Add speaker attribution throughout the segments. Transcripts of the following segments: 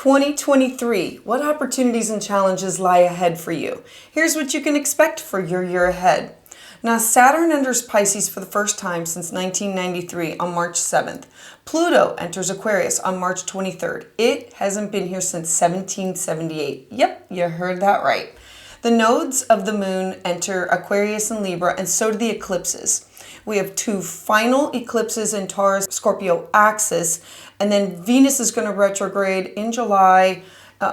Speaker 1: 2023, what opportunities and challenges lie ahead for you? Here's what you can expect for your year ahead. Now, Saturn enters Pisces for the first time since 1993 on March 7th. Pluto enters Aquarius on March 23rd. It hasn't been here since 1778. Yep, you heard that right. The nodes of the moon enter Aquarius and Libra, and so do the eclipses. We have two final eclipses in Taurus, Scorpio axis, and then Venus is going to retrograde in July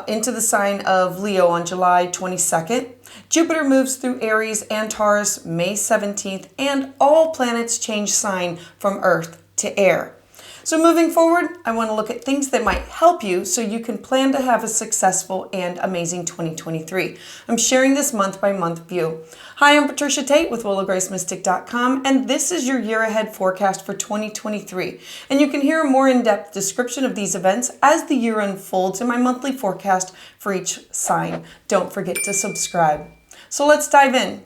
Speaker 1: into the sign of Leo on July 22nd. Jupiter moves through Aries and Taurus May 17th, and all planets change sign from Earth to air. So moving forward, I want to look at things that might help you so you can plan to have a successful and amazing 2023. I'm sharing this month by month view. Hi, I'm Patricia Tate with WillowGraceMystic.com, and this is your year ahead forecast for 2023. And you can hear a more in-depth description of these events as the year unfolds in my monthly forecast for each sign. Don't forget to subscribe. So let's dive in.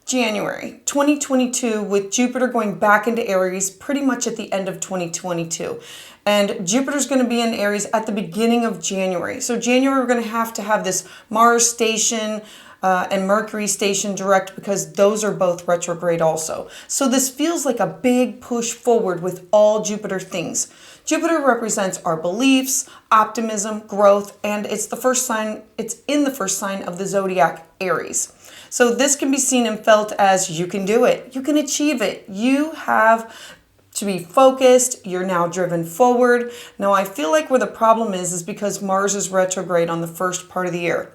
Speaker 1: January 2022, with Jupiter going back into Aries pretty much at the end of 2022. And Jupiter's going to be in Aries at the beginning of January. So January, we're going to have this Mars station and Mercury station direct, because those are both retrograde also. So this feels like a big push forward with all Jupiter things. Jupiter represents our beliefs, optimism, growth, and it's in the first sign of the zodiac, Aries. So this can be seen and felt as you can do it. You can achieve it. You have to be focused. You're now driven forward. Now, I feel like where the problem is because Mars is retrograde on the first part of the year.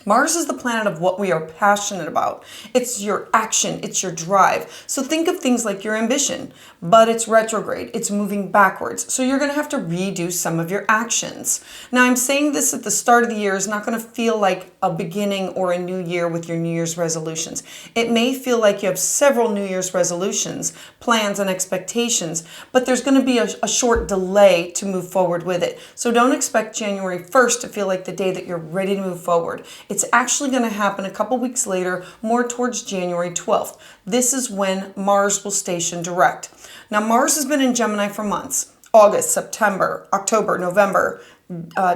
Speaker 1: Mars is the planet of what we are passionate about. It's your action, it's your drive. So think of things like your ambition, but it's retrograde, it's moving backwards. So you're going to have to redo some of your actions. Now, I'm saying this at the start of the year is not going to feel like a beginning or a new year with your New Year's resolutions. It may feel like you have several New Year's resolutions, plans, and expectations, but there's going to be a short delay to move forward with it. So don't expect January 1st to feel like the day that you're ready to move forward. It's actually going to happen a couple weeks later, more towards January 12th. This is when Mars will station direct. Now, Mars has been in Gemini for months. August, September, October, November,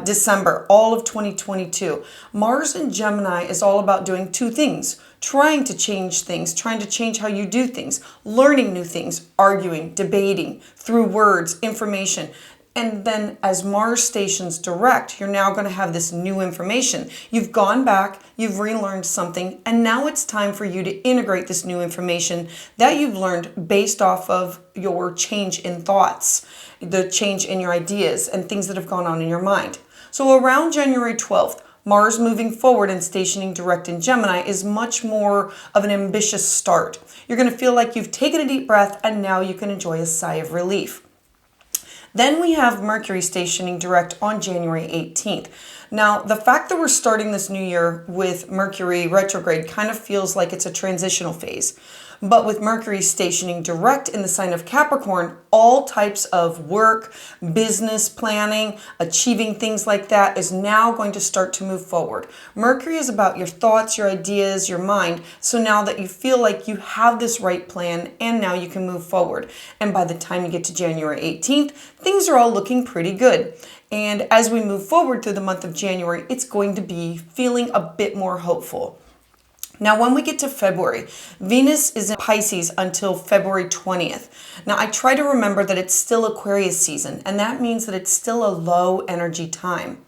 Speaker 1: December, all of 2022. Mars in Gemini is all about doing two things: trying to change things, trying to change how you do things, learning new things, arguing, debating through words, information. And then as Mars stations direct, you're now going to have this new information. You've gone back, you've relearned something, and now it's time for you to integrate this new information that you've learned based off of your change in thoughts, the change in your ideas, and things that have gone on in your mind. So around January 12th, Mars moving forward and stationing direct in Gemini is much more of an ambitious start. You're going to feel like you've taken a deep breath, and now you can enjoy a sigh of relief. Then we have Mercury stationing direct on January 18th. Now, the fact that we're starting this new year with Mercury retrograde kind of feels like it's a transitional phase. But with Mercury stationing direct in the sign of Capricorn, all types of work, business planning, achieving things like that is now going to start to move forward. Mercury is about your thoughts, your ideas, your mind. So now that you feel like you have this right plan, and now you can move forward. And by the time you get to January 18th, things are all looking pretty good. And as we move forward through the month of January, it's going to be feeling a bit more hopeful. Now, when we get to February, Venus is in Pisces until February 20th. Now, I try to remember that it's still Aquarius season, and that means that it's still a low energy time.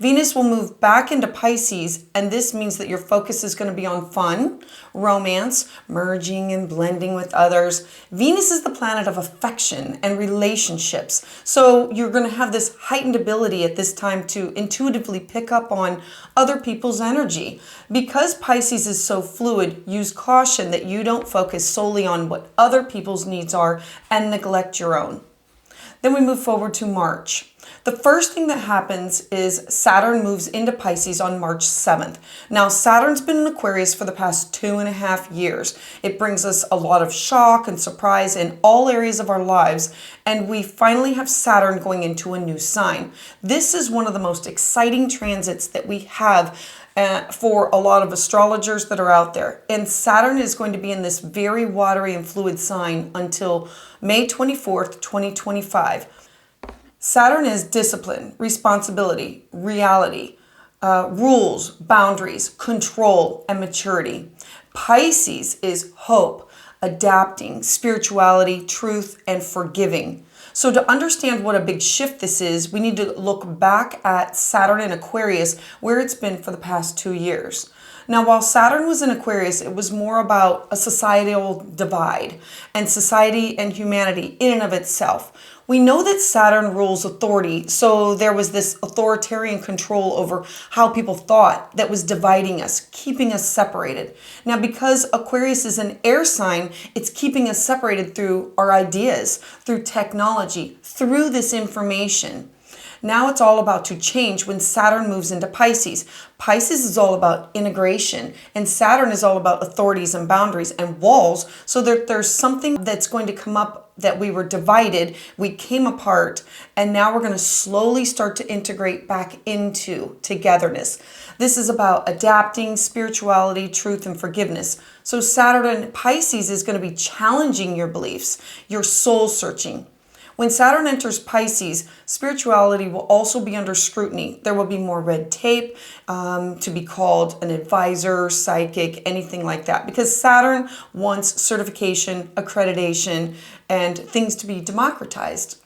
Speaker 1: Venus will move back into Pisces, and this means that your focus is going to be on fun, romance, merging and blending with others. Venus is the planet of affection and relationships. So you're going to have this heightened ability at this time to intuitively pick up on other people's energy. Because Pisces is so fluid, use caution that you don't focus solely on what other people's needs are and neglect your own. Then we move forward to March. The first thing that happens is Saturn moves into Pisces on March 7th. Now, Saturn's been in Aquarius for the past 2.5 years. It brings us a lot of shock and surprise in all areas of our lives, and we finally have Saturn going into a new sign. This is one of the most exciting transits that we have for a lot of astrologers that are out there. And Saturn is going to be in this very watery and fluid sign until May 24th, 2025. Saturn is discipline, responsibility, reality, rules, boundaries, control, and maturity. Pisces is hope, adapting, spirituality, truth, and forgiving. So to understand what a big shift this is, we need to look back at Saturn in Aquarius, where it's been for the past 2 years. Now, while Saturn was in Aquarius, it was more about a societal divide and society and humanity in and of itself. We know that Saturn rules authority, so there was this authoritarian control over how people thought that was dividing us, keeping us separated. Now, because Aquarius is an air sign, it's keeping us separated through our ideas, through technology, through this information. Now it's all about to change when Saturn moves into Pisces. Pisces is all about integration, and Saturn is all about authorities and boundaries and walls, so that there's something that's going to come up that we were divided, we came apart, and now we're going to slowly start to integrate back into togetherness. This is about adapting, spirituality, truth, and forgiveness. So Saturn in Pisces is going to be challenging your beliefs, your soul searching. When Saturn enters Pisces, spirituality will also be under scrutiny. There will be more red tape to be called an advisor, psychic, anything like that, because Saturn wants certification, accreditation, and things to be democratized.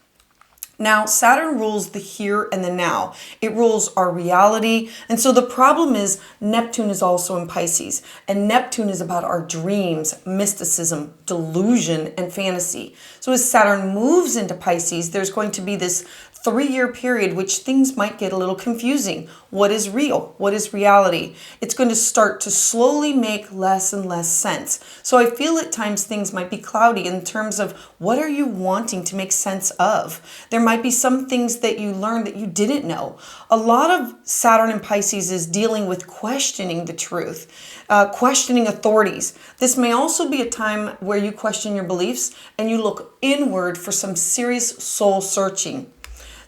Speaker 1: Now, Saturn rules the here and the now. It rules our reality. And so the problem is Neptune is also in Pisces. And Neptune is about our dreams, mysticism, delusion, and fantasy. So as Saturn moves into Pisces, there's going to be this 3-year period which things might get a little confusing. What is real? What is reality? It's going to start to slowly make less and less sense. So I feel at times things might be cloudy in terms of what are you wanting to make sense of? There might be some things that you learned that you didn't know. A lot of Saturn in Pisces is dealing with questioning the truth, questioning authorities. This may also be a time where you question your beliefs and you look inward for some serious soul searching.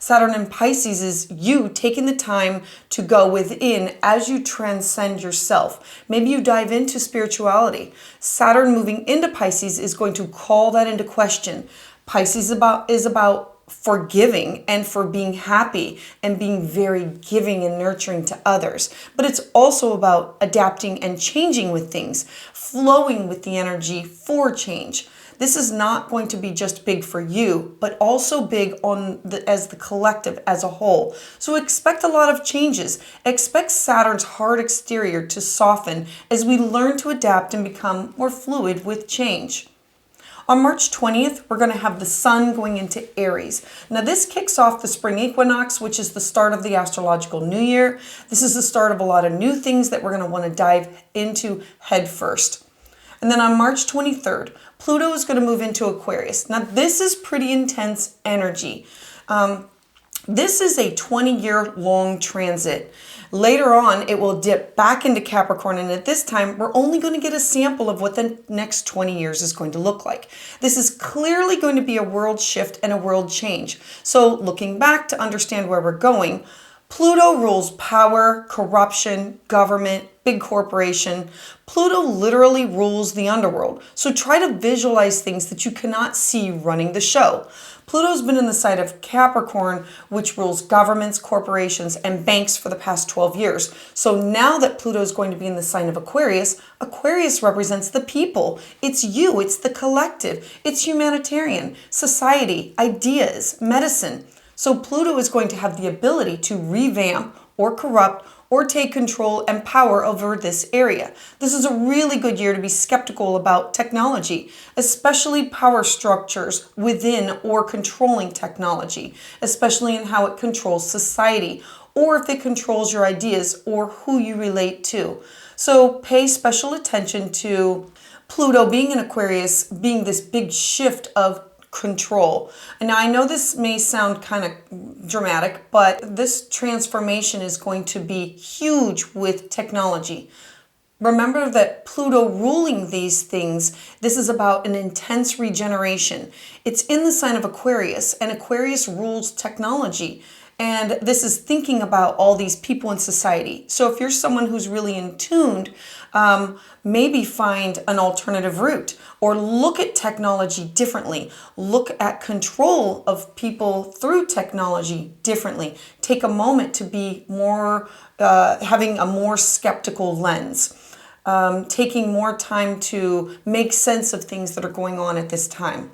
Speaker 1: Saturn in Pisces is you taking the time to go within as you transcend yourself. Maybe you dive into spirituality. Saturn moving into Pisces is going to call that into question. Pisces is about forgiving and for being happy and being very giving and nurturing to others. But it's also about adapting and changing with things, flowing with the energy for change. This is not going to be just big for you, but also big as the collective as a whole. So expect a lot of changes. Expect Saturn's hard exterior to soften as we learn to adapt and become more fluid with change. On March 20th, we're going to have the sun going into Aries. Now this kicks off the spring equinox, which is the start of the astrological new year. This is the start of a lot of new things that we're going to want to dive into head first. And then on March 23rd, Pluto is going to move into Aquarius. Now, this is pretty intense energy. This is a 20-year long transit. Later on, it will dip back into Capricorn, and at this time, we're only going to get a sample of what the next 20 years is going to look like. This is clearly going to be a world shift and a world change. So looking back to understand where we're going, Pluto rules power, corruption, government, big corporation. Pluto literally rules the underworld. So try to visualize things that you cannot see running the show. Pluto's been in the side of Capricorn, which rules governments, corporations, and banks for the past 12 years. So now that Pluto is going to be in the sign of Aquarius, Aquarius represents the people. It's you, it's the collective, it's humanitarian, society, ideas, medicine. So Pluto is going to have the ability to revamp or corrupt or take control and power over this area. This is a really good year to be skeptical about technology, especially power structures within or controlling technology, especially in how it controls society, or if it controls your ideas or who you relate to. So pay special attention to Pluto being in Aquarius, being this big shift of control. And now I know this may sound kind of dramatic, but this transformation is going to be huge with technology. Remember that Pluto ruling these things, this is about an intense regeneration. It's in the sign of Aquarius, and Aquarius rules technology. And this is thinking about all these people in society. So if you're someone who's really in tuned Maybe find an alternative route or look at technology differently. Look at control of people through technology differently. Take a moment to be more, having a more skeptical lens. Taking more time to make sense of things that are going on at this time.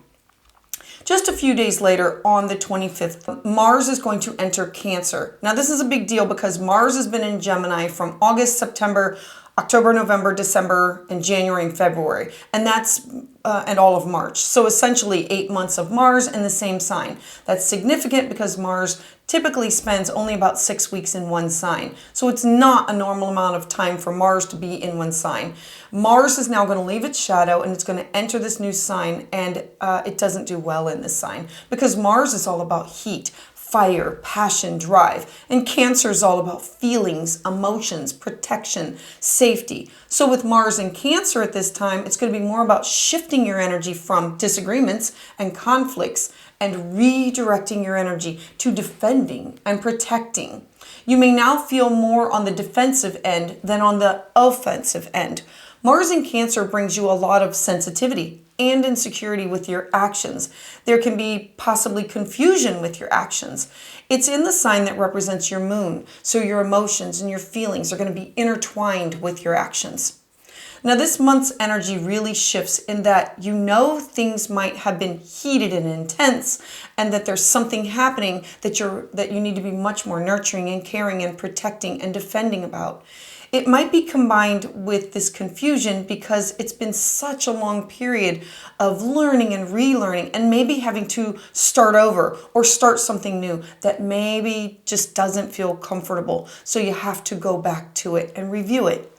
Speaker 1: Just a few days later, on the 25th, Mars is going to enter Cancer. Now, this is a big deal because Mars has been in Gemini from August, September, October, November, December, and January and February. And that's and all of March. So essentially 8 months of Mars in the same sign. That's significant because Mars typically spends only about 6 weeks in one sign. So it's not a normal amount of time for Mars to be in one sign. Mars is now going to leave its shadow and it's going to enter this new sign, and it doesn't do well in this sign because Mars is all about heat, fire, passion, drive. And Cancer is all about feelings, emotions, protection, safety. So with Mars in Cancer at this time, it's going to be more about shifting your energy from disagreements and conflicts and redirecting your energy to defending and protecting. You may now feel more on the defensive end than on the offensive end. Mars in Cancer brings you a lot of sensitivity and insecurity with your actions. There can be possibly confusion with your actions. It's in the sign that represents your moon, so your emotions and your feelings are going to be intertwined with your actions. Now, this month's energy really shifts in that you know things might have been heated and intense, and that there's something happening that you need to be much more nurturing and caring and protecting and defending about. It might be combined with this confusion because it's been such a long period of learning and relearning and maybe having to start over or start something new that maybe just doesn't feel comfortable. So you have to go back to it and review it.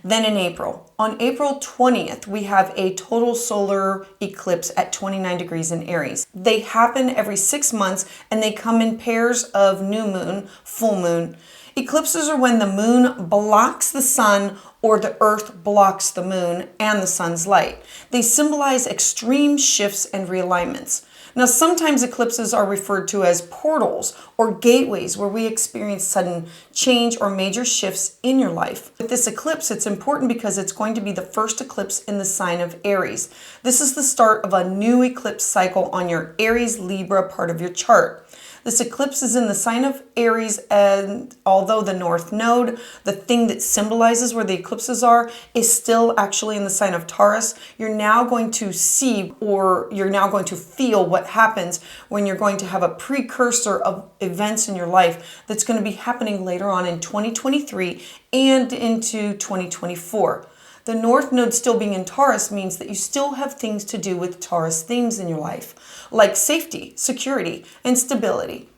Speaker 1: Then in April, on April 20th, we have a total solar eclipse at 29 degrees in Aries. They happen every 6 months and they come in pairs of new moon, full moon. Eclipses are when the moon blocks the sun or the earth blocks the moon and the sun's light. They symbolize extreme shifts and realignments. Now, sometimes eclipses are referred to as portals or gateways where we experience sudden change or major shifts in your life. With this eclipse, it's important because it's going to be the first eclipse in the sign of Aries. This is the start of a new eclipse cycle on your Aries Libra part of your chart. This eclipse is in the sign of Aries, and although the North Node, the thing that symbolizes where the eclipses are, is still actually in the sign of Taurus, you're now going to see, or you're now going to feel what happens when you're going to have a precursor of events in your life that's going to be happening later on in 2023 and into 2024. The North Node still being in Taurus means that you still have things to do with Taurus themes in your life, like safety, security, and stability.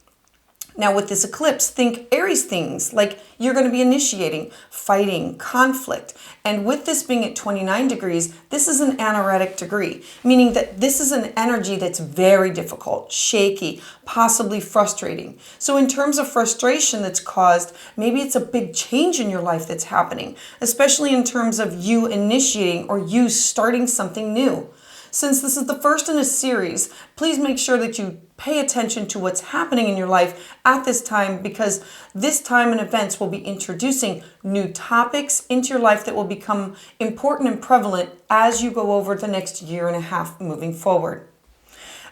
Speaker 1: Now with this eclipse, think Aries things, like you're going to be initiating, fighting, conflict. And with this being at 29 degrees, this is an anaretic degree, meaning that this is an energy that's very difficult, shaky, possibly frustrating. So in terms of frustration that's caused, maybe it's a big change in your life that's happening, especially in terms of you initiating or you starting something new. Since this is the first in a series, please make sure that you pay attention to what's happening in your life at this time, because this time and events will be introducing new topics into your life that will become important and prevalent as you go over the next year and a half moving forward.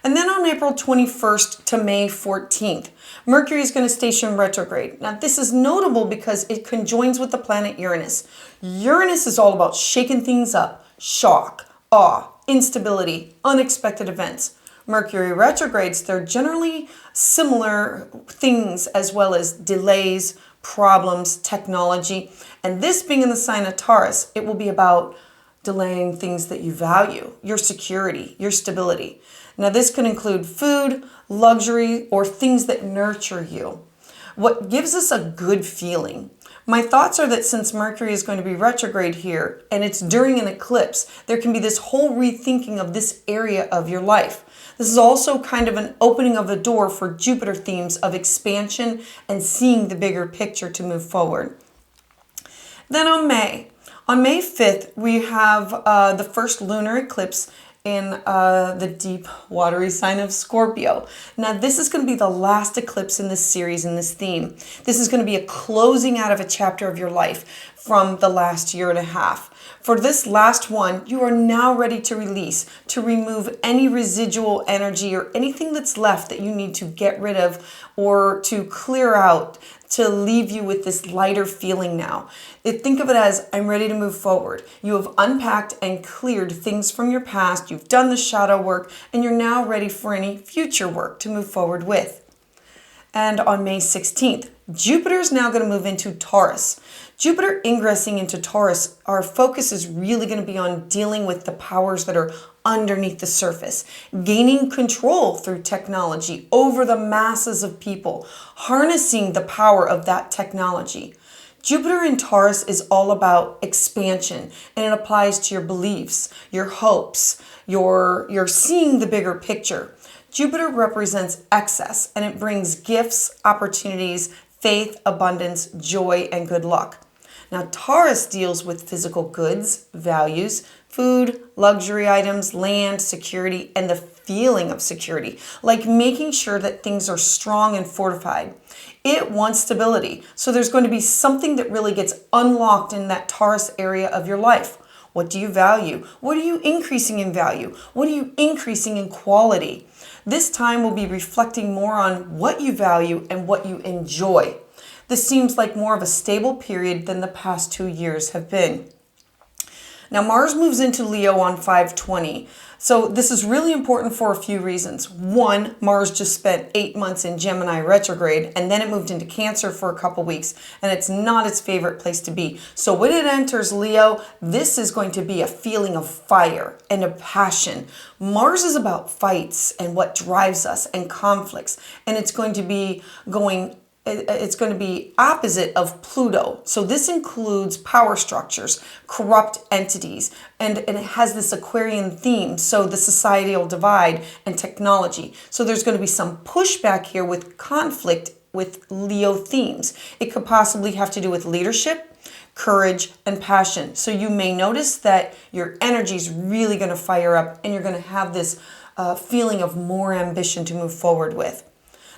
Speaker 1: And then on April 21st to May 14th, Mercury is going to station retrograde. Now this is notable because it conjoins with the planet Uranus. Uranus is all about shaking things up, shock, awe, instability, unexpected events. Mercury retrogrades, they're generally similar things as well as delays, problems, technology. And this being in the sign of Taurus, it will be about delaying things that you value, your security, your stability. Now this can include food, luxury, or things that nurture you. What gives us a good feeling? My thoughts are that since Mercury is going to be retrograde here and it's during an eclipse, there can be this whole rethinking of this area of your life. This is also kind of an opening of a door for Jupiter themes of expansion and seeing the bigger picture to move forward. Then on May 5th, we have the first lunar eclipse in the deep, watery sign of Scorpio. Now, this is going to be the last eclipse in this series, in this theme. This is going to be a closing out of a chapter of your life from the last year and a half. For this last one, you are now ready to release, to remove any residual energy or anything that's left that you need to get rid of or to clear out, to leave you with this lighter feeling now. Think of it as, I'm ready to move forward. You have unpacked and cleared things from your past. You've done the shadow work, and you're now ready for any future work to move forward with. And on May 16th, Jupiter is now going to move into Taurus. Jupiter ingressing into Taurus, our focus is really going to be on dealing with the powers that are underneath the surface, gaining control through technology over the masses of people, harnessing the power of that technology. Jupiter in Taurus is all about expansion, and it applies to your beliefs, your hopes, you're seeing the bigger picture. Jupiter represents excess, and it brings gifts, opportunities, faith, abundance, joy, and good luck. Now, Taurus deals with physical goods, values, food, luxury items, land, security, and the feeling of security, like making sure that things are strong and fortified. It wants stability, so there's going to be something that really gets unlocked in that Taurus area of your life. What do you value? What are you increasing in value? What are you increasing in quality? This time will be reflecting more on what you value and what you enjoy. This seems like more of a stable period than the past 2 years have been. Now, Mars moves into Leo on 5/20. So this is really important for a few reasons. One, Mars just spent 8 months in Gemini retrograde, and then it moved into Cancer for a couple weeks, and it's not its favorite place to be. So when it enters Leo, this is going to be a feeling of fire and a passion. Mars is about fights and what drives us and conflicts, and it's going to be opposite of Pluto. So this includes power structures, corrupt entities, and it has this Aquarian theme. So the societal divide and technology. So there's going to be some pushback here with conflict with Leo themes. It could possibly have to do with leadership, courage, and passion. So you may notice that your energy is really going to fire up, and you're going to have this feeling of more ambition to move forward with.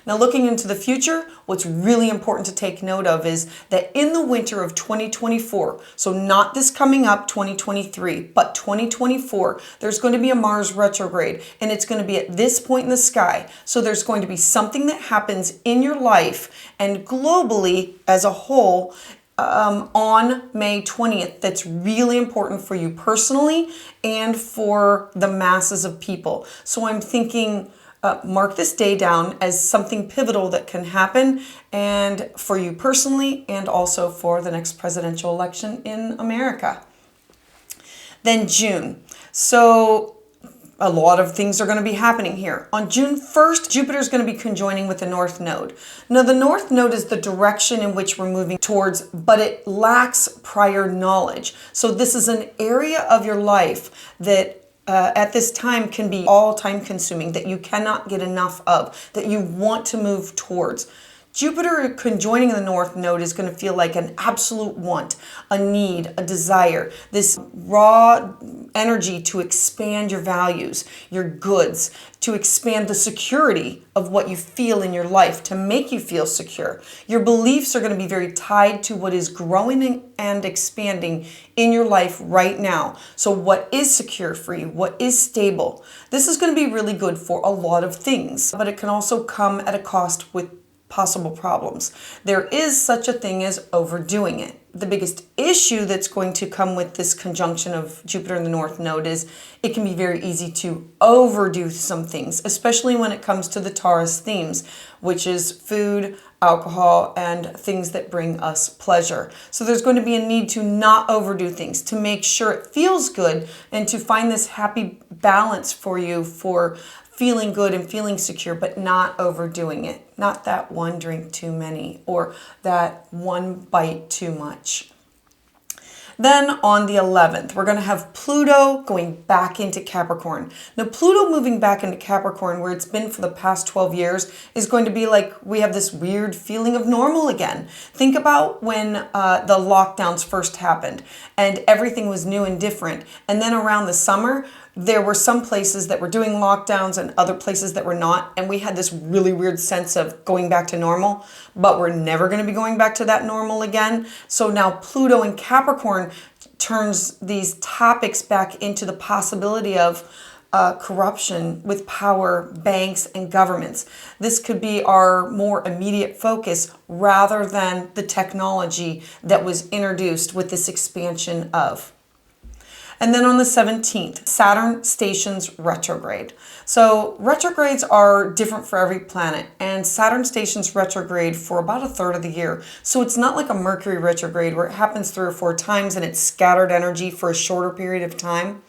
Speaker 1: Now, looking into the future, what's really important to take note of is that in the winter of 2024, so not this coming up 2023, but 2024, there's going to be a Mars retrograde, and it's going to be at this point in the sky. So there's going to be something that happens in your life and globally as a whole on May 20th that's really important for you personally and for the masses of people. So I'm thinking, mark this day down as something pivotal that can happen, and for you personally, and also for the next presidential election in America. Then June. So a lot of things are going to be happening here. On June 1st, Jupiter is going to be conjoining with the North Node. Now, the North Node is the direction in which we're moving towards, but it lacks prior knowledge. So this is an area of your life that at this time can be all time consuming, that you cannot get enough of, that you want to move towards. Jupiter conjoining the North Node is going to feel like an absolute want, a need, a desire, this raw energy to expand your values, your goods, to expand the security of what you feel in your life, to make you feel secure. Your beliefs are going to be very tied to what is growing and expanding in your life right now. So what is secure for you? What is stable? This is going to be really good for a lot of things, but it can also come at a cost with possible problems. There is such a thing as overdoing it. The biggest issue that's going to come with this conjunction of Jupiter and the North Node is it can be very easy to overdo some things, especially when it comes to the Taurus themes, which is food, alcohol, and things that bring us pleasure. So there's going to be a need to not overdo things, to make sure it feels good, and to find this happy balance for you for feeling good and feeling secure, but not overdoing it. Not that one drink too many or that one bite too much. Then on the 11th, we're going to have Pluto going back into Capricorn. Now, Pluto moving back into Capricorn, where it's been for the past 12 years, is going to be like we have this weird feeling of normal again. Think about when the lockdowns first happened and everything was new and different. And then around the summer, there were some places that were doing lockdowns and other places that were not. And we had this really weird sense of going back to normal, but we're never going to be going back to that normal again. So now Pluto in Capricorn turns these topics back into the possibility of corruption with power, banks, and governments. This could be our more immediate focus rather than the technology that was introduced with this expansion of. And then on the 17th, Saturn stations retrograde. So retrogrades are different for every planet, and Saturn stations retrograde for about a third of the year. So it's not like a Mercury retrograde where it happens 3 or 4 times and it's scattered energy for a shorter period of time.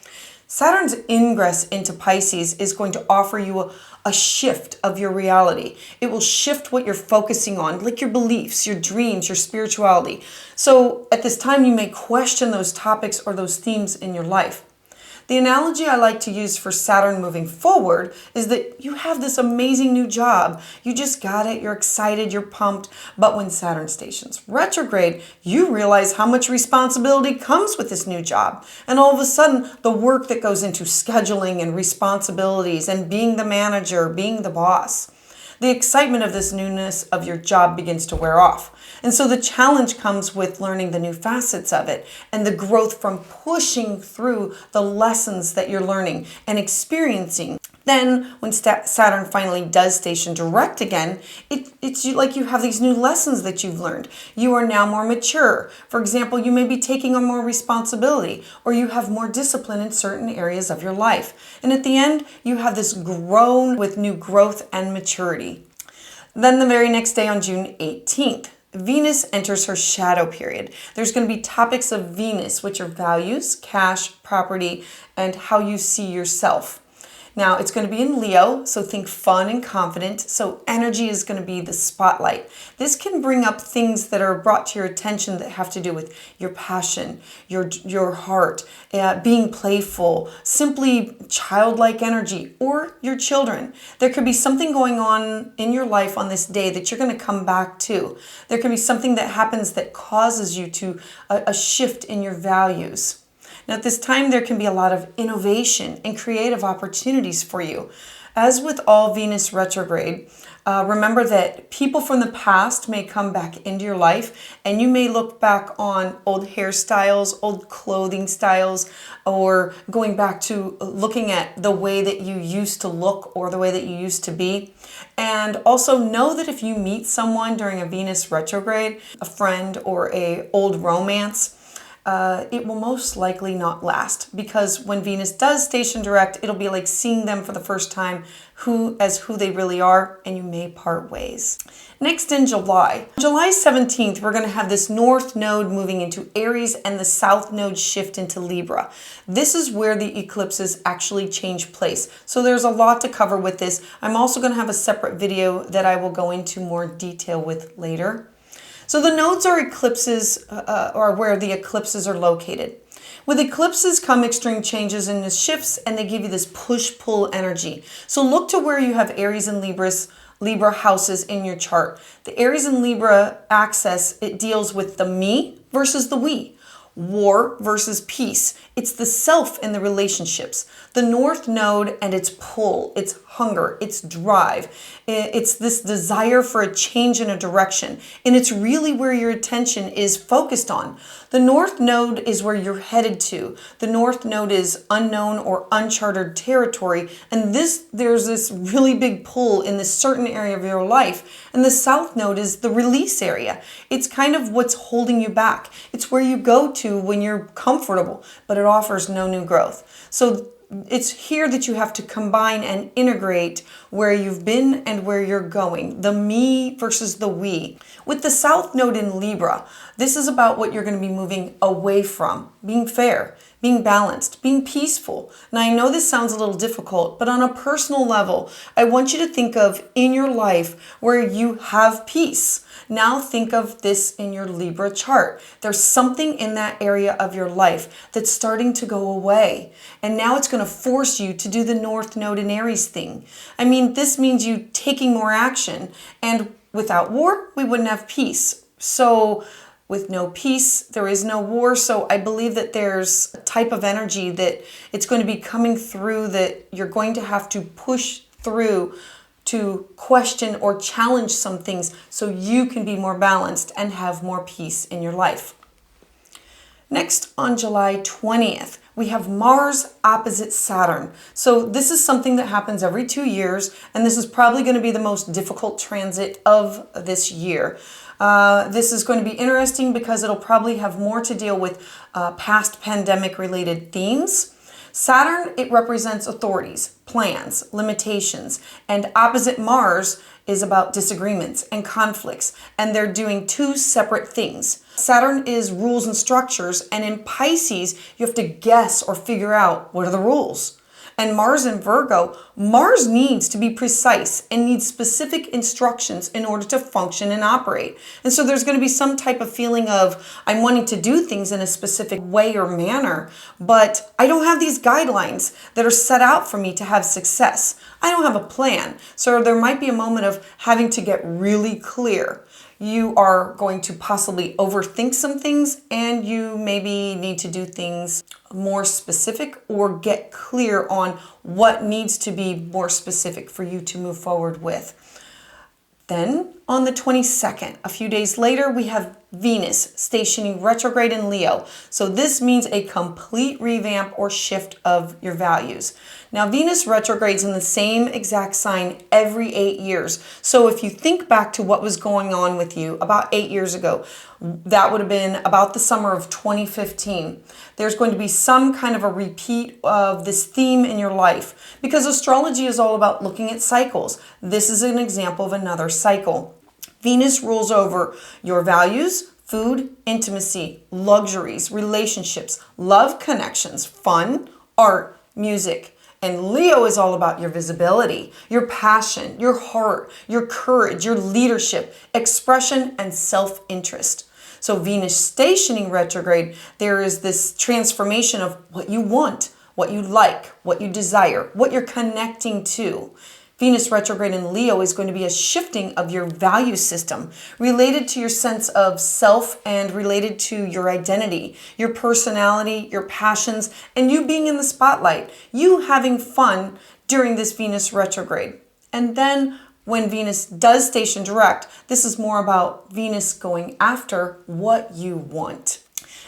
Speaker 1: Saturn's ingress into Pisces is going to offer you a shift of your reality. It will shift what you're focusing on, like your beliefs, your dreams, your spirituality. So at this time, you may question those topics or those themes in your life. The analogy I like to use for Saturn moving forward is that you have this amazing new job. You just got it, you're excited, you're pumped. But when Saturn stations retrograde, you realize how much responsibility comes with this new job. And all of a sudden, the work that goes into scheduling and responsibilities and being the manager, being the boss, the excitement of this newness of your job begins to wear off. And so the challenge comes with learning the new facets of it and the growth from pushing through the lessons that you're learning and experiencing. Then when Saturn finally does station direct again, it's like you have these new lessons that you've learned. You are now more mature. For example, you may be taking on more responsibility, or you have more discipline in certain areas of your life. And at the end, you have this grown with new growth and maturity. Then the very next day on June 18th, Venus enters her shadow period. There's going to be topics of Venus, which are values, cash, property, and how you see yourself. Now, it's going to be in Leo, so think fun and confident. So energy is going to be the spotlight. This can bring up things that are brought to your attention that have to do with your passion, your heart, being playful, simply childlike energy, or your children. There could be something going on in your life on this day that you're going to come back to. There can be something that happens that causes you to a shift in your values. Now, at this time, there can be a lot of innovation and creative opportunities for you. As with all Venus retrograde, remember that people from the past may come back into your life, and you may look back on old hairstyles, old clothing styles, or going back to looking at the way that you used to look or the way that you used to be. And also know that if you meet someone during a Venus retrograde, a friend or an old romance, it will most likely not last, because when Venus does station direct, it'll be like seeing them for the first time who they really are, and you may part ways. Next in July 17th, we're going to have this North Node moving into Aries and the South Node shift into Libra. This is where the eclipses actually change place. So there's a lot to cover with this. I'm also going to have a separate video that I will go into more detail with later. So the nodes are eclipses, or where the eclipses are located. With eclipses come extreme changes in the shifts, and they give you this push-pull energy. So look to where you have Aries and Libra houses in your chart. The Aries and Libra axis, it deals with the me versus the we. War versus peace. It's the self in the relationships. The North Node and its pull, its hunger, its drive. It's this desire for a change in a direction. And it's really where your attention is focused on. The North Node is where you're headed to. The North Node is unknown or uncharted territory. And there's this really big pull in this certain area of your life. And the South Node is the release area. It's kind of what's holding you back. It's where you go to when you're comfortable, but it offers no new growth. So it's here that you have to combine and integrate where you've been and where you're going. The me versus the we. With the South Node in Libra, this is about what you're going to be moving away from. Being fair, being balanced, being peaceful. Now, I know this sounds a little difficult, but on a personal level, I want you to think of in your life where you have peace. Now think of this in your Libra chart. There's something in that area of your life that's starting to go away. And now it's going to force you to do the North Node in Aries thing. I mean, this means you taking more action. And without war, we wouldn't have peace. So with no peace, there is no war. So I believe that there's a type of energy that it's going to be coming through that you're going to have to push through to question or challenge some things so you can be more balanced and have more peace in your life. Next, on July 20th, we have Mars opposite Saturn. So this is something that happens every 2 years, and this is probably going to be the most difficult transit of this year. This is going to be interesting because it'll probably have more to deal with past pandemic-related themes. Saturn, it represents authorities, plans, limitations, and opposite Mars is about disagreements and conflicts, and they're doing two separate things. Saturn is rules and structures, and in Pisces, you have to guess or figure out what are the rules. And Mars in Virgo, Mars needs to be precise and needs specific instructions in order to function and operate. And so there's going to be some type of feeling of, I'm wanting to do things in a specific way or manner, but I don't have these guidelines that are set out for me to have success. I don't have a plan. So there might be a moment of having to get really clear. You are going to possibly overthink some things, and you maybe need to do things more specific or get clear on what needs to be more specific for you to move forward with. Then on the 22nd, a few days later, we have Venus stationing retrograde in Leo. So this means a complete revamp or shift of your values. Now, Venus retrogrades in the same exact sign every 8 years. So if you think back to what was going on with you about 8 years ago, that would have been about the summer of 2015. There's going to be some kind of a repeat of this theme in your life because astrology is all about looking at cycles. This is an example of another cycle. Venus rules over your values, food, intimacy, luxuries, relationships, love connections, fun, art, music. And Leo is all about your visibility, your passion, your heart, your courage, your leadership, expression, and self-interest. So Venus stationing retrograde, there is this transformation of what you want, what you like, what you desire, what you're connecting to. Venus retrograde in Leo is going to be a shifting of your value system related to your sense of self and related to your identity, your personality, your passions, and you being in the spotlight, you having fun during this Venus retrograde. And then when Venus does station direct, this is more about Venus going after what you want.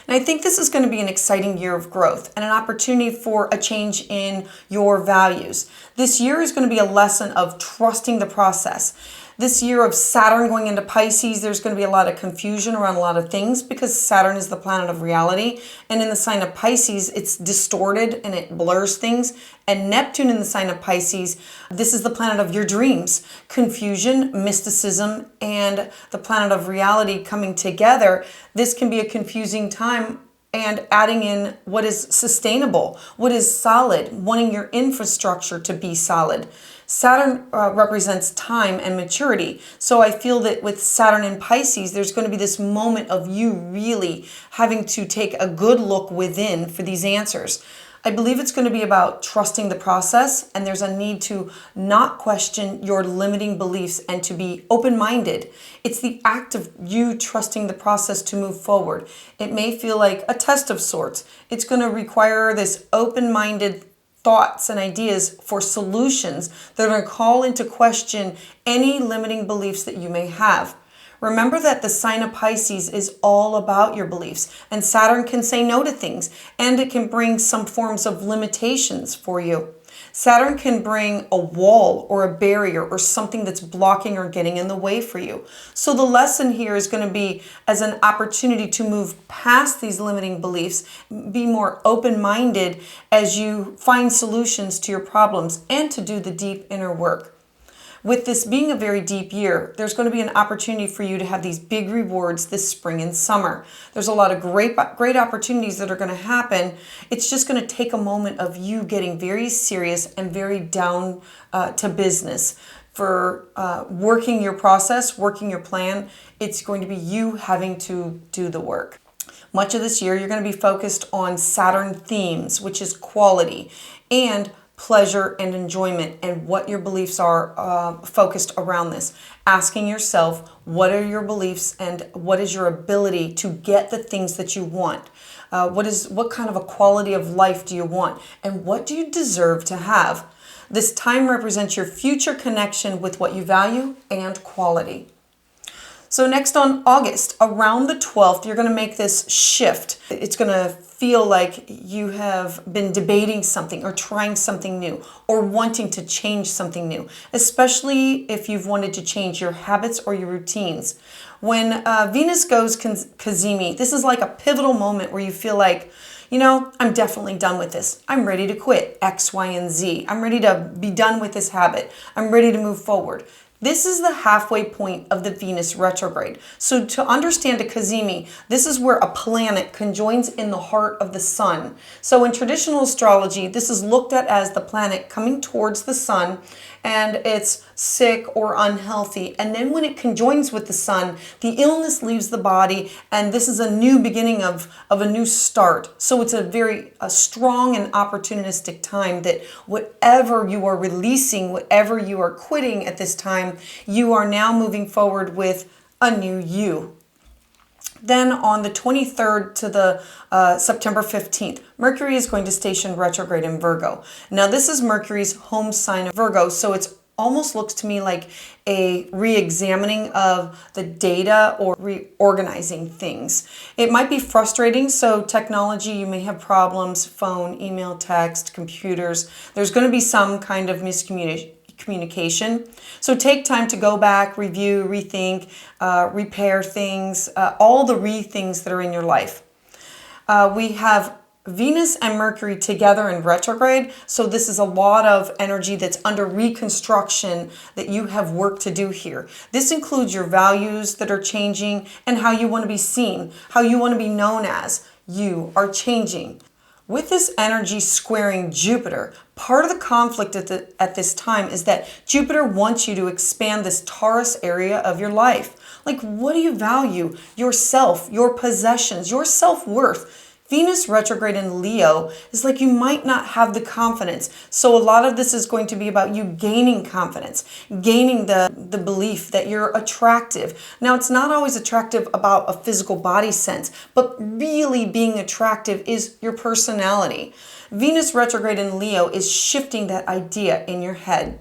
Speaker 1: And I think this is going to be an exciting year of growth and an opportunity for a change in your values. This year is going to be a lesson of trusting the process. This year of Saturn going into Pisces, there's going to be a lot of confusion around a lot of things because Saturn is the planet of reality. And in the sign of Pisces, it's distorted and it blurs things. And Neptune in the sign of Pisces, this is the planet of your dreams. Confusion, mysticism, and the planet of reality coming together. This can be a confusing time and adding in what is sustainable, what is solid, wanting your infrastructure to be solid. Saturn represents time and maturity. So I feel that with Saturn in Pisces, there's going to be this moment of you really having to take a good look within for these answers. I believe it's going to be about trusting the process, and there's a need to not question your limiting beliefs and to be open-minded. It's the act of you trusting the process to move forward. It may feel like a test of sorts. It's going to require this open-minded thoughts and ideas for solutions that are going to call into question any limiting beliefs that you may have. Remember that the sign of Pisces is all about your beliefs, and Saturn can say no to things, and it can bring some forms of limitations for you. Saturn can bring a wall or a barrier or something that's blocking or getting in the way for you. So the lesson here is going to be as an opportunity to move past these limiting beliefs, be more open-minded as you find solutions to your problems and to do the deep inner work. With this being a very deep year, there's going to be an opportunity for you to have these big rewards this spring and summer. There's a lot of great opportunities that are going to happen. It's just going to take a moment of you getting very serious and very down to business for working your process, working your plan. It's going to be you having to do the work. Much of this year, you're going to be focused on Saturn themes, which is quality, and pleasure, and enjoyment, and what your beliefs are focused around this. Asking yourself, what are your beliefs and what is your ability to get the things that you want? What kind of a quality of life do you want? And what do you deserve to have? This time represents your future connection with what you value and quality. So next on August, around the 12th, you're going to make this shift. It's going to feel like you have been debating something or trying something new or wanting to change something new, especially if you've wanted to change your habits or your routines. When Venus goes Cazimi, this is like a pivotal moment where you feel like, you know, I'm definitely done with this. I'm ready to quit X, Y, and Z. I'm ready to be done with this habit. I'm ready to move forward. This is the halfway point of the Venus retrograde. So to understand a Cazimi, this is where a planet conjoins in the heart of the sun. So in traditional astrology, this is looked at as the planet coming towards the sun, and it's sick or unhealthy. And then when it conjoins with the sun, the illness leaves the body, and this is a new beginning of a new start. So it's a very strong and opportunistic time that whatever you are releasing, whatever you are quitting at this time, you are now moving forward with a new you. Then on the 23rd to the September 15th, Mercury is going to station retrograde in Virgo. Now this is Mercury's home sign of Virgo, so it's almost looks to me like a re-examining of the data or reorganizing things. It might be frustrating, so technology, you may have problems, phone, email, text, computers. There's going to be some kind of miscommunication. So take time to go back, review, rethink, repair things, all the things that are in your life. We have Venus and Mercury together in retrograde, so this is a lot of energy that's under reconstruction that you have work to do here. This includes your values that are changing and how you want to be seen, how you want to be known as. You are changing. With this energy squaring Jupiter, part of the conflict at this time is that Jupiter wants you to expand this Taurus area of your life. Like, what do you value? Yourself, your possessions, your self-worth. Venus retrograde in Leo is like you might not have the confidence. So a lot of this is going to be about you gaining confidence, gaining the belief that you're attractive. Now, it's not always attractive about a physical body sense, but really being attractive is your personality. Venus retrograde in Leo is shifting that idea in your head.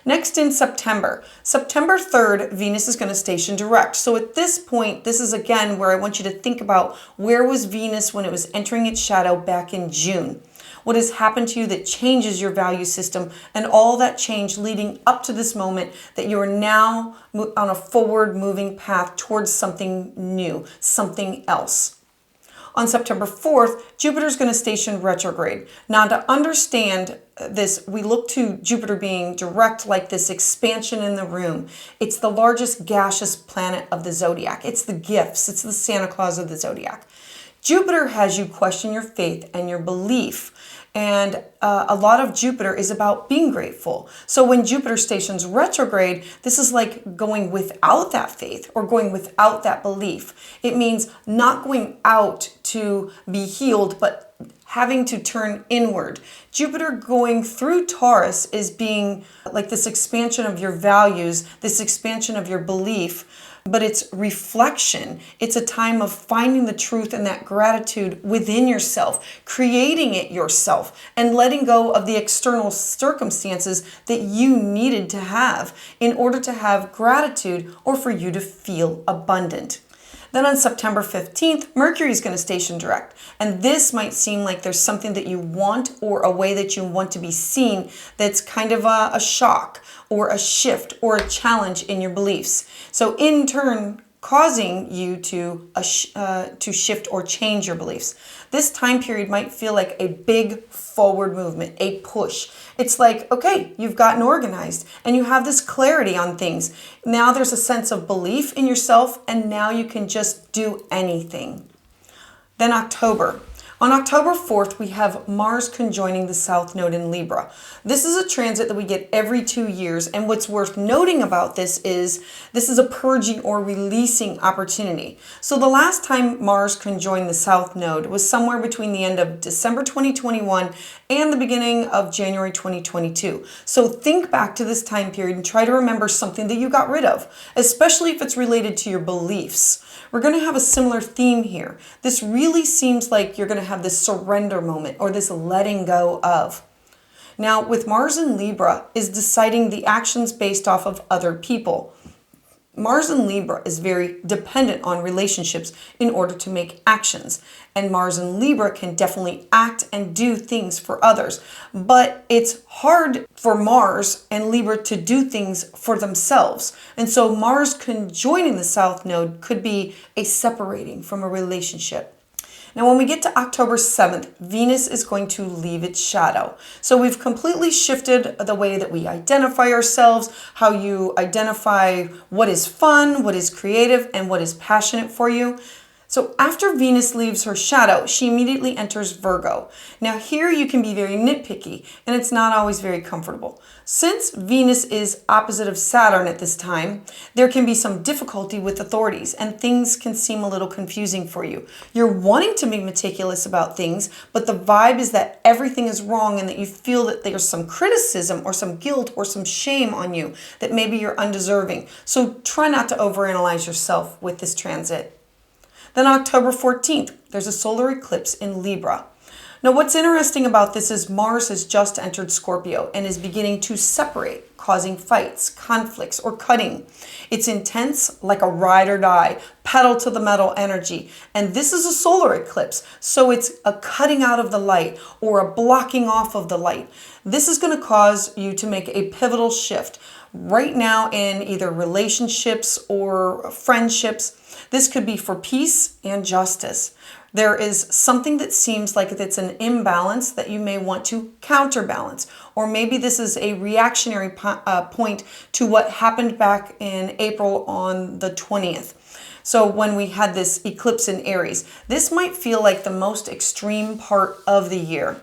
Speaker 1: Next in September 3rd, Venus is going to station direct. So at this point, this is again where I want you to think about where was Venus when it was entering its shadow back in June. What has happened to you that changes your value system and all that change leading up to this moment that you are now on a forward moving path towards something new, something else. On September 4th, Jupiter is going to station retrograde. Now, to understand this, we look to Jupiter being direct, like this expansion in the room. It's the largest gaseous planet of the zodiac. It's the gifts. It's the Santa Claus of the zodiac. Jupiter has you question your faith and your belief. And a lot of Jupiter is about being grateful. So when Jupiter stations retrograde, this is like going without that faith or going without that belief. It means not going out to be healed, but having to turn inward. Jupiter going through Taurus is being like this expansion of your values, this expansion of your belief. But it's reflection. It's a time of finding the truth and that gratitude within yourself, creating it yourself, and letting go of the external circumstances that you needed to have in order to have gratitude or for you to feel abundant. Then on September 15th, Mercury is going to station direct. And this might seem like there's something that you want or a way that you want to be seen that's kind of a shock or a shift or a challenge in your beliefs. So in turn, causing you to shift or change your beliefs. This time period might feel like a big forward movement, a push. It's like, okay, you've gotten organized and you have this clarity on things. Now there's a sense of belief in yourself and now you can just do anything. Then October. On October 4th, we have Mars conjoining the South Node in Libra. This is a transit that we get every 2 years, and what's worth noting about this is a purging or releasing opportunity. So the last time Mars conjoined the South Node was somewhere between the end of December 2021 and the beginning of January 2022. So think back to this time period and try to remember something that you got rid of, especially if it's related to your beliefs. We're going to have a similar theme here. This really seems like you're going to have this surrender moment or this letting go of. Now, with Mars in Libra is deciding the actions based off of other people. Mars in Libra is very dependent on relationships in order to make actions. And Mars in Libra can definitely act and do things for others. But it's hard for Mars and Libra to do things for themselves. And so Mars conjoining the South Node could be a separating from a relationship. Now, when we get to October 7th, Venus is going to leave its shadow. So we've completely shifted the way that we identify ourselves, how you identify what is fun, what is creative, and what is passionate for you. So after Venus leaves her shadow, she immediately enters Virgo. Now here you can be very nitpicky, and it's not always very comfortable. Since Venus is opposite of Saturn at this time, there can be some difficulty with authorities, and things can seem a little confusing for you. You're wanting to be meticulous about things, but the vibe is that everything is wrong and that you feel that there's some criticism or some guilt or some shame on you, that maybe you're undeserving. So try not to overanalyze yourself with this transit. Then October 14th, there's a solar eclipse in Libra. Now what's interesting about this is Mars has just entered Scorpio and is beginning to separate, causing fights, conflicts, or cutting. It's intense, like a ride or die, pedal to the metal energy. And this is a solar eclipse, so it's a cutting out of the light or a blocking off of the light. This is going to cause you to make a pivotal shift right now in either relationships or friendships. This could be for peace and justice. There is something that seems like it's an imbalance that you may want to counterbalance. Or maybe this is a reactionary point to what happened back in April on the 20th. So when we had this eclipse in Aries, this might feel like the most extreme part of the year.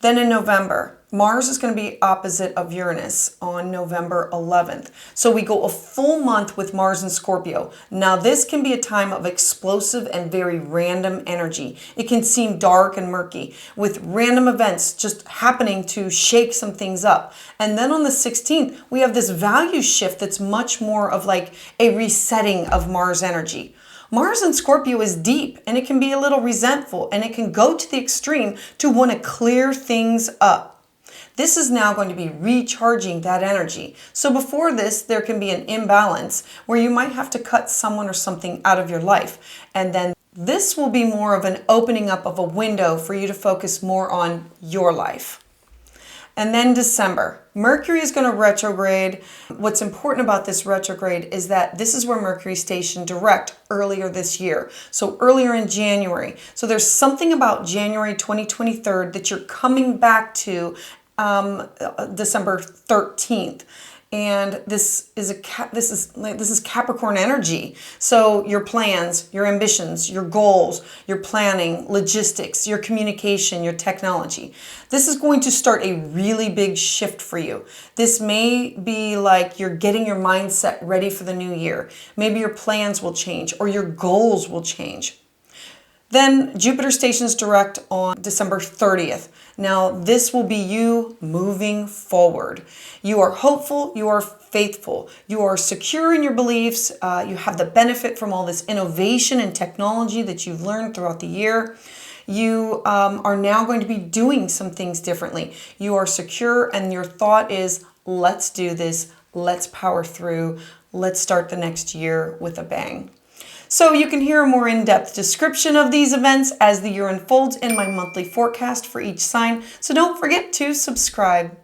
Speaker 1: Then in November, Mars is going to be opposite of Uranus on November 11th. So we go a full month with Mars in Scorpio. Now this can be a time of explosive and very random energy. It can seem dark and murky with random events just happening to shake some things up. And then on the 16th, we have this value shift that's much more of like a resetting of Mars energy. Mars in Scorpio is deep and it can be a little resentful and it can go to the extreme to want to clear things up. This is now going to be recharging that energy. So before this, there can be an imbalance where you might have to cut someone or something out of your life. And then this will be more of an opening up of a window for you to focus more on your life. And then December, Mercury is going to retrograde. What's important about this retrograde is that this is where Mercury stationed direct earlier this year. So earlier in January. So there's something about January 2023 that you're coming back to December 13th. And this is Capricorn energy. So your plans, your ambitions, your goals, your planning, logistics, your communication, your technology. This is going to start a really big shift for you. This may be like you're getting your mindset ready for the new year. Maybe your plans will change or your goals will change. Then Jupiter stations direct on December 30th. Now this will be you moving forward. You are hopeful, you are faithful, you are secure in your beliefs, you have the benefit from all this innovation and technology that you've learned throughout the year. You are now going to be doing some things differently. You are secure and your thought is, let's do this, let's power through, let's start the next year with a bang. So you can hear a more in-depth description of these events as the year unfolds in my monthly forecast for each sign. So don't forget to subscribe.